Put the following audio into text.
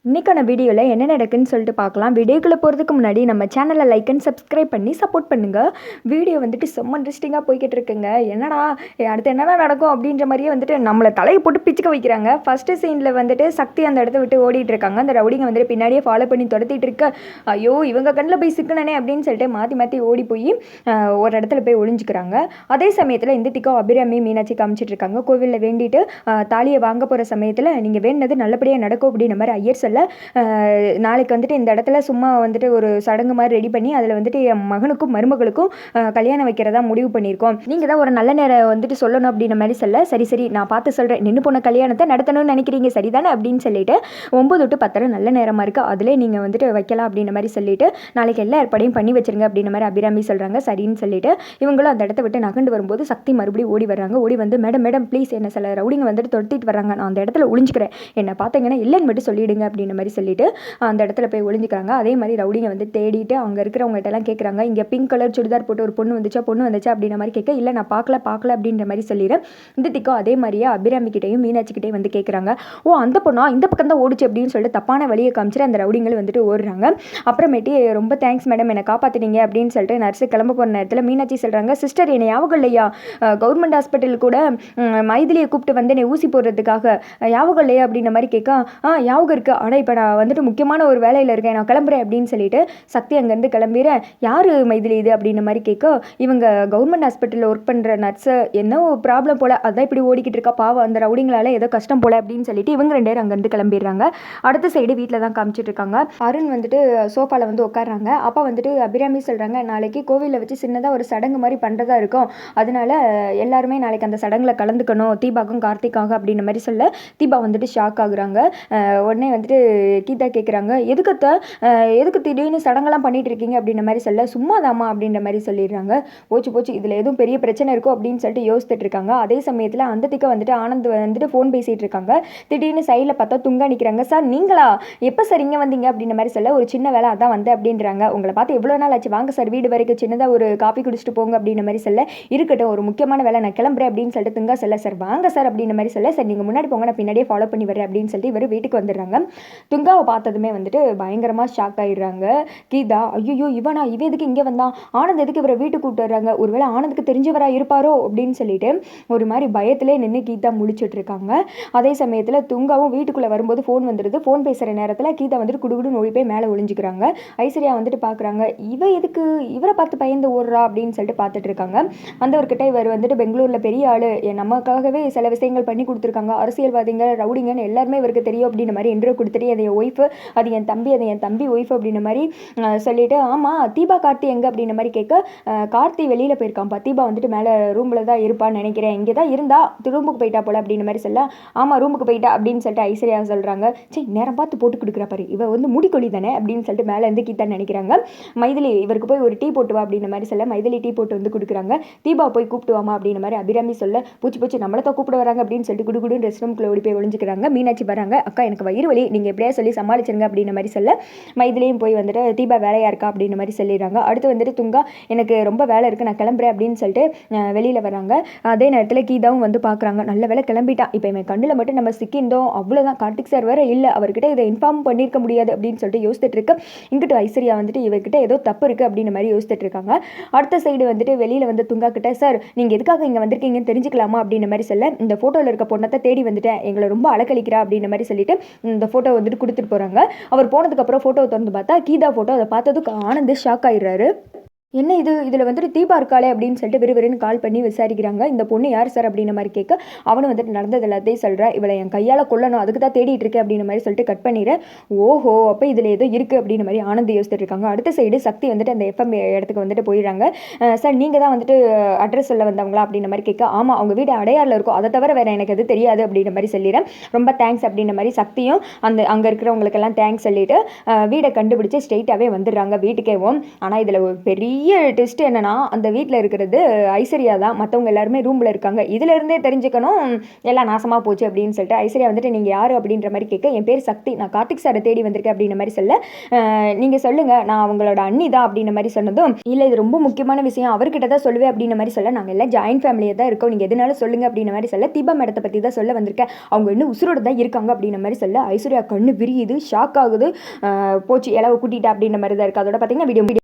இன்றைக்கான வீடியோவில் என்ன நடக்குன்னு சொல்லிட்டு பார்க்கலாம். வீடியோக்குள்ளே போகிறதுக்கு முன்னாடி நம்ம சேனலை லைக் அண்ட் சப்ஸ்கிரைப் பண்ணி சப்போர்ட் பண்ணுங்கள். வீடியோ வந்துட்டு செம்ம இன்ட்ரெஸ்டிங்காக போய்கிட்டு இருக்குங்க. என்னடா அடுத்து என்னடா நடக்கும் அப்படின்ற மாதிரியே வந்துட்டு நம்மளை தலையை போட்டு பிச்சுக்க வைக்கிறாங்க. ஃபஸ்ட்டு சீனில் வந்துட்டு சக்தி அந்த இடத்த விட்டு ஓடிட்டு இருக்காங்க. அந்த ரவுடிங்க வந்துட்டு பின்னாடியே ஃபாலோ பண்ணி துரத்திட்டு இருக்க, ஐயோ இவங்க கண்ணில் போய் சிக்கனே அப்படின்னு சொல்லிட்டு மாற்றி மாற்றி ஓடி போய் ஒரு இடத்துல போய் ஒளிஞ்சிக்கிறாங்க. அதே சமயத்தில் இந்த திக்கோ அபிராமி மீனாட்சி காமிச்சிட்டு இருக்காங்க. கோவிலில் வேண்டிட்டு தாலியை வாங்க போகிற சமயத்தில் நீங்கள் வேண்டினது நல்லபடியாக நடக்கும் அப்படின்ற மாதிரி ஐயர் சொல்ல, நாளைக்கு வந்துட்டு இந்த இடத்துல சும்மா வந்துட்டு ஒரு சடங்கு மாதிரி ரெடி பண்ணி அதில் வந்துட்டு என் மகனுக்கும் மருமகளுக்கும் கல்யாணம் வைக்கிறதா முடிவு பண்ணியிருக்கோம். நீங்கள் தான் ஒரு நல்ல நேரம் வந்துட்டு சொல்லணும் அப்படின்ற மாதிரி சொல்ல, சரி சரி நான் பார்த்து சொல்கிறேன், நின்று போன கல்யாணத்தை நடத்தணும்னு நினைக்கிறீங்க சரிதானே அப்படின்னு சொல்லிட்டு 9 to 10 நல்ல நேரமாக இருக்குது, அதிலே நீங்கள் வந்துட்டு வைக்கலாம் அப்படின்ற மாதிரி சொல்லிட்டு நாளைக்கு எல்லா ஏற்பாடையும் பண்ணி வச்சிருங்க அப்படின்ற மாதிரி அபிராமி சொல்கிறாங்க. சரின்னு சொல்லிட்டு இவங்களும் அந்த இடத்த விட்டு நகண்டு வரும்போது சக்தி மறுபடியும் ஓடி வர்றாங்க. ஓடி வந்து மேடம் மேடம் ப்ளீஸ் என்ன சில ரவுடிங்க வந்துட்டு தொடுத்திட்டு வர்றாங்க, நான் அந்த இடத்துல ஒளிஞ்சிக்கிறேன், என்னை பார்த்தீங்கன்னா இல்லைன்னு மட்டும் சொல்லிவிடுங்க அப்படின்ற மாதிரி சொல்லிட்டு அந்த இடத்துல போய் ஒளிஞ்சிக்கிறாங்க. அதே மாதிரி ரவுடிங்க வந்து தேடிட்டு அங்கே இருக்கிறவங்ககிட்ட எல்லாம் கேட்குறாங்க, இங்கே பிங்க் கலர் சுடிதார் போட்டு ஒரு பொண்ணு வந்துச்சா அப்படின்ற மாதிரி கேட்க, இல்லை நான் பார்க்கல அப்படின்ற மாதிரி சொல்லிடுறேன். இந்த திக்கோ அதே மாதிரியே அபிராமிக்கிட்டையும் மீனாட்சிக்கிட்டையும் வந்து கேட்குறாங்க, ஓ அந்த பொண்ணா இந்த பக்கம் தான் ஓடிச்சு அப்படின்னு சொல்லிட்டு தப்பான வழியை காமிச்சிட்டு அந்த ரவுடிங்களும் வந்துட்டு ஓடுறாங்க. அப்புறமேட்டு ரொம்ப தேங்க்ஸ் மேடம் என்னை காப்பாற்றினீங்க அப்படின்னு சொல்லிட்டு நர்ஸு கிளம்ப போகிற நேரத்தில் மீனாட்சி சொல்கிறாங்க, சிஸ்டர் என்னை ஞாபகம் இல்லையா, கவர்மெண்ட் ஹாஸ்பிட்டல் கூட மைதிலியை கூப்பிட்டு வந்து என்னை ஊசி போடுறதுக்காக ஞாபகம் இல்லையா அப்படின்ற மாதிரி கேட்க, ஞாபகம் இருக்குது, ஆனால் இப்போ நான் வந்துட்டு முக்கியமான ஒரு வேலையில் இருக்கேன், நான் கிளம்புறேன் அப்படின்னு சொல்லிட்டு சக்தி அங்கேருந்து கிளம்பிடுறேன். யார் மைதிலி இது அப்படின்ற மாதிரி கேட்க, இவங்க கவர்மெண்ட் ஹாஸ்பிட்டலில் ஒர்க் பண்ணுற நர்ஸு, என்ன ப்ராப்ளம் போல் அதான் இப்படி ஓடிக்கிட்டு இருக்கா பாவம், அந்த ரவுடிங்களால் ஏதோ கஷ்டம் போல் அப்படின்னு சொல்லிட்டு இவங்க 2 பேரும் அங்கேருந்து கிளம்பிடுறாங்க. அடுத்த சைடு வீட்டில் தான் காமிச்சிட்டு இருக்காங்க. அருண் வந்துட்டு சோஃபாவில் வந்து உட்காடுறாங்க. அப்போ வந்துட்டு அபிராமி சொல்கிறாங்க, நாளைக்கு கோவிலில் வச்சு சின்னதாக ஒரு சடங்கு மாதிரி பண்ணுறதா இருக்கும், அதனால எல்லாருமே நாளைக்கு அந்த சடங்கில் கலந்துக்கணும், தீபாக்கும் கார்த்திக்காக அப்படின்ற மாதிரி சொல்ல தீபா வந்துட்டு ஷாக் ஆகுறாங்க. உடனே வந்துட்டு கீதா கேட்குறாங்க, எதுக்கு திடீர்னு சடங்கெல்லாம் பண்ணிட்டு இருக்கீங்க அப்படின்ற மாதிரி சொல்ல, சும்மா தாமா அப்படின்ற மாதிரி சொல்லிடுறாங்க. போச்சு இதில் எதுவும் பெரிய பிரச்சனை இருக்கும் அப்படின்னு சொல்லிட்டு யோசிச்சுட்டு இருக்காங்க. அதே சமயத்தில் அந்த திக்க வந்துட்டு ஆனந்த் வந்துட்டு ஃபோன் பேசிகிட்டு இருக்காங்க. திடீர்னு சைடில் பார்த்தா துங்கா நிற்கிறாங்க. சார் நீங்களா, எப்போ சார் இங்கே வந்தீங்க அப்படின்ற மாதிரி சொல்ல, ஒரு சின்ன வேலை அதான் வந்து அப்படின்றாங்க. உங்களை பார்த்து எவ்வளோ நாள் ஆச்சு, வாங்க சார் வீடு வரைக்கும் சின்னதாக ஒரு காப்பி குடிச்சிட்டு போங்க அப்படின்ற மாதிரி சொல்ல, இருக்கட்டும் ஒரு முக்கியமான வேலை நான் கிளம்புறேன் அப்படின்னு சொல்லிட்டு துங்கா சொல்ல, சார் வாங்க சார் அப்படின்ற மாதிரி சொல்ல, சார் நீங்கள் முன்னாடி போங்க நான் பின்னாடியே ஃபாலோ பண்ணி வரேன் அப்படின்னு சொல்லிட்டு இவர் வீட்டுக்கு வந்துடுறாங்க. துங்காவை பார்த்ததுமே வந்துட்டு பயங்கரமாக ஷாக் ஆகிடுறாங்க. கீதா, ஐயோ இவன் எதுக்கு இங்கே வந்தான், ஆனந்த் எதுக்கு இவரை வீட்டுக்கு கூப்பிட்டு வர்றாங்க, ஒருவேளை ஆனந்துக்கு தெரிஞ்சவராக இருப்பாரோ அப்படின்னு சொல்லிட்டு ஒரு மாதிரி பயத்திலே நின்று கீதா முழிச்சுட்டு இருக்காங்க. அதே சமயத்தில் துங்காவும் வீட்டுக்குள்ளே வரும்போது ஃபோன் வந்துடுது. ஃபோன் பேசுகிற நேரத்தில் கீதா வந்துட்டு குடுகுடுன்னு ஓடி போய் மேலே ஒளிஞ்சிக்கிறாங்க. ஐஸ்வர்யா வந்துட்டு பார்க்குறாங்க, எதுக்கு இவரை பார்த்து பயந்து ஓடுறா அப்படின்னு சொல்லிட்டு பார்த்துட்டு இருக்காங்க. வந்தவர்கிட்ட இவர் வந்துட்டு பெங்களூரில் பெரிய ஆள், நமக்காகவே சில விஷயங்கள் பண்ணி கொடுத்துருக்காங்க, அரசியல்வாதிங்க ரவுடிங்கன்னு எல்லாருமே இவருக்கு தெரியும் அப்படின்ற மாதிரி இன்டர்வியூ கொடுத்துட்டு, அது என் ஒய்ஃபு, அது என் தம்பி ஒய்ஃப் அப்படின்ற மாதிரி சொல்லிட்டு, ஆமாம் தீபா கார்த்தி எங்கே அப்படின்ற மாதிரி கேட்க, கார்த்தி வெளியில் போயிருக்கான்ப்பா, தீபா வந்துட்டு மேலே ரூமில் தான் இருப்பான்னு நினைக்கிறேன், இங்கே தான் இருந்தா ரூமுக்கு போயிட்டா போல அப்படின்ற மாதிரி சொல்ல, ஆமாம் ரூமுக்கு போயிட்டா அப்படின்னு சொல்லிட்டு ஐஸ்வர்யா சொல்கிறாங்க. சரி நேரம் பார்த்து போட்டு கொடுக்குறா பாரு, இவ வந்து முடிக்கொல்லி தானே அப்படின்னு சொல்லிட்டு மேலே இருந்து கீதா நினைக்கிறாங்க. மைதிலி இவருக்கு போய் ஒரு டீ போட்டு வா அப்படின்ற மாதிரி சொல்ல, மைதிலி டீ போட்டு வந்து கொடுக்குறாங்க. தீபா போய் கூப்பிட்டு வாமா அப்படின்ற மாதிரி அபிராமி சொல்ல, பூச்சி நம்மளை தான் கூப்பிட வராங்க அப்படின்னு சொல்லிட்டு குடுகுடுன்னு ரெஸ்ட் ரூம்குள்ளே ஓடி போய் ஒளிஞ்சிக்கிறாங்க. மீனாட்சி வராங்க, அக்கா எனக்கு வயிறு வலி, நீங்கள் எப்படியா சொல்லி சமாளிச்சிருங்க அப்படின்ற மாதிரி சொல்ல, மைதிலையும் போய் வந்துட்டு தீபா வேலையாக இருக்கா அப்படின்ற மாதிரி சொல்லிடுறாங்க. அடுத்து வந்துட்டு துங்கா, எனக்கு ரொம்ப வேலை இருக்குது நான் கிளம்புறேன் அப்படின்னு சொல்லிட்டு வெளியில் வராங்க. அதே நேரத்தில் கீதாவும் வந்து பார்க்குறாங்க, நல்ல வேலை கிளம்பிட்டான், இப்போ இவன் கண்ணில் மட்டும் நம்ம சிக்கிந்தோம் அவ்வளோதான், கார்த்திக் சார் வேறு இல்லை, அவர்கிட்ட இதை இன்ஃபார்ம் பண்ணியிருக்க முடியாது அப்படின்னு சொல்லிட்டு யோசிச்சுட்டு இருக்கு. இங்கிட்டு ஐஸ்வர்யா வந்துட்டு இவர்கிட்ட ஏதோ தப்பு இருக்குது அப்படின்ற மாதிரி யோசிச்சுட்டு இருக்காங்க. அடுத்த சைடு வந்துட்டு வெளியில் வந்து துங்கா கிட்ட, சார் நீங்கள் எதுக்காக இங்கே வந்திருக்கீங்கன்னு தெரிஞ்சுக்கலாமா அப்படின்ற மாதிரி சொல்ல, இந்த ஃபோட்டோவில் இருக்க பொண்ணத்தை தேடி வந்துட்டேன், எங்களை ரொம்ப அலக்கழிக்கிறா அப்படின்ற மாதிரி சொல்லிட்டு இந்த ஃபோட்டோ வந்துட்டு கொடுத்துட்டு போகிறாங்க. அவர் போனதுக்கப்புறம் ஃபோட்டோவை திறந்து பார்த்தா கீதா ஃபோட்டோ. அதை பார்த்ததுக்கு ஆனந்த் ஷாக் ஆகிடுறாரு. என்ன இதில் வந்துட்டு தீபா இருக்காளே அப்படின்னு சொல்லிட்டு விறுவிறுன்னு கால் பண்ணி விசாரிக்கிறாங்க. இந்த பொண்ணு யார் சார் அப்படின்ற மாதிரி கேட்க, அவனு வந்துட்டு நடந்தது எல்லாத்தையும் சொல்கிறேன், இவளை என் கையால் கொல்லணும் அதுக்கு தான் தேடிட்டு இருக்கேன் அப்படின்ற மாதிரி சொல்லிட்டு கட் பண்ணிடுறேன். ஓஹோ அப்போ இதில் ஏதோ இருக்குது அப்படின்ற மாதிரி ஆனந்த் யோசிச்சுட்டு இருக்காங்க. அடுத்த சைடு சக்தி வந்துட்டு அந்த எஃப்எம் இடத்துக்கு வந்துட்டு போயிடுறாங்க. சார் நீங்கள் தான் வந்துட்டு அட்ரஸ் சொல்ல வந்தவங்களா அப்படின்ற மாதிரி கேட்க, ஆமாம் அவங்க வீடு அடையாரில் இருக்கும், அதை தவிர வேறு எனக்கு எது தெரியாது அப்படின்ற மாதிரி சொல்லிடுறேன். ரொம்ப தேங்க்ஸ் அப்படின்ற மாதிரி சக்தியும் அங்கே இருக்கிறவங்களுக்கெல்லாம் தேங்க்ஸ் சொல்லிட்டு வீடை கண்டுபிடிச்சி ஸ்ட்ரெயிட்டாகவே வந்துடுறாங்க வீட்டுக்கேவும். ஆனால் இதில் ஒரு பெரிய பெரிய டெஸ்ட் என்னன்னா அந்த வீட்டில் இருக்கிறது ஐஸ்வர்யா தான். மற்றவங்க எல்லாருமே ரூமில் இருக்காங்க. இதிலிருந்தே தெரிஞ்சுக்கணும் எல்லாம் நாசமாக போச்சு அப்படின்னு சொல்லிட்டு ஐஸ்வர்யா வந்துட்டு நீங்கள் யார் அப்படின்ற மாதிரி கேட்க, என் பேர் சக்தி, நான் கார்த்திக் சாரை தேடி வந்திருக்கேன் அப்படின்ற மாதிரி சொல்ல, நீங்கள் சொல்லுங்கள் நான் அவங்களோட அண்ணி தான் அப்படின்ற மாதிரி சொன்னதும், இல்லை இது ரொம்ப முக்கியமான விஷயம் அவர்கிட்ட தான் சொல்லுவேன் அப்படின்ற மாதிரி சொல்ல, நாங்கள் எல்லாம் ஜாயின்ட் ஃபேமிலியாக தான் இருக்கோம், நீங்கள் எதுனாலும் சொல்லுங்கள் அப்படின்ற மாதிரி சொல்ல, தீபா மேடத்தை பற்றி தான் சொல்ல வந்திருக்கேன், அவங்க இன்னும் உசுரோட தான் இருக்காங்க அப்படின்ற மாதிரி சொல்ல, ஐஸ்வர்யா கண்ணு விரியுது, ஷாக் ஆகுது, போச்சு இளவு கூட்டிட்டா அப்படின்ற மாதிரி தான் இருக்குது. அதோட பார்த்தீங்கன்னா வீடியோ